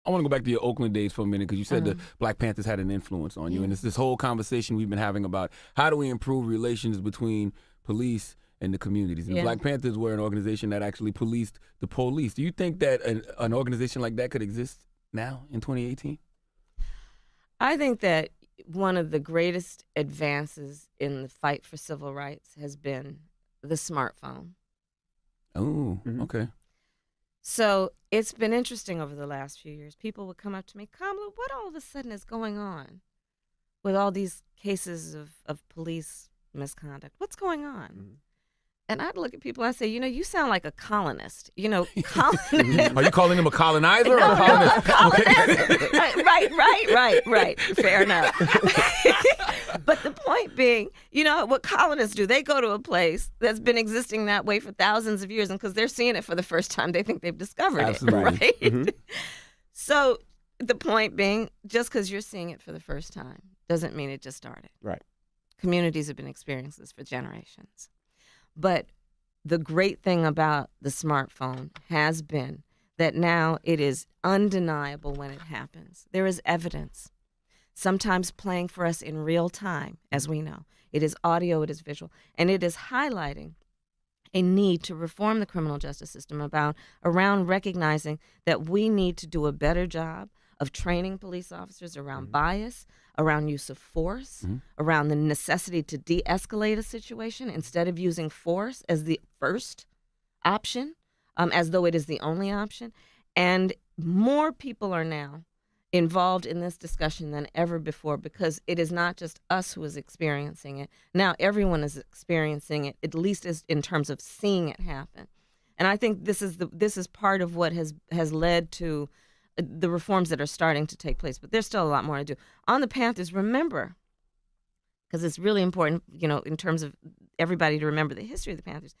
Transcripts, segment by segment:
I want to go back to your Oakland days for a minute because you said the Black Panthers had an influence on you. And it's this whole conversation we've been having about how do we improve relations between police and the communities. And the Black Panthers were an organization that actually policed the police. Do you think that an organization like that could exist now in 2018? I think that one of the greatest advances in the fight for civil rights has been the smartphone. Oh, okay. So it's been interesting over the last few years. People would come up to me, Kamala, what all of a sudden is going on with all these cases of police misconduct? What's going on? And I'd look at people and I'd say, you sound like a colonist. Colonist. Are you calling him a colonizer or No, a colonist? colonist. Right. Fair enough. But the point being, what colonists do, they go to a place that's been existing that way for thousands of years, and because they're seeing it for the first time, they think they've discovered it, right? So the point being, just because you're seeing it for the first time doesn't mean it just started. Right. Communities have been experiencing this for generations. But the great thing about the smartphone has been that now it is undeniable when it happens. There is evidence, sometimes playing for us in real time, as we know. It is audio, it is visual, and it is highlighting a need to reform the criminal justice system around recognizing that we need to do a better job of training police officers around bias, around use of force, around the necessity to de-escalate a situation instead of using force as the first option, as though it is the only option. And more people are now involved in this discussion than ever before, because it is not just us who is experiencing it. Now everyone is experiencing it, at least as in terms of seeing it happen. And I think this is part of what has led to the reforms that are starting to take place, but there's still a lot more to do. On the Panthers, remember, because it's really important, in terms of everybody to remember the history of the Panthers,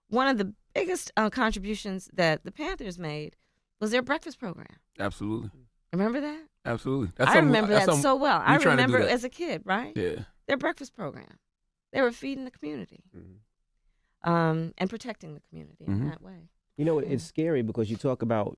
one of the biggest contributions that the Panthers made was their breakfast program. Absolutely. Remember that? Absolutely. I remember that so well. I remember it as a kid, right? Yeah. Their breakfast program. They were feeding the community and protecting the community in that way. It's scary because you talk about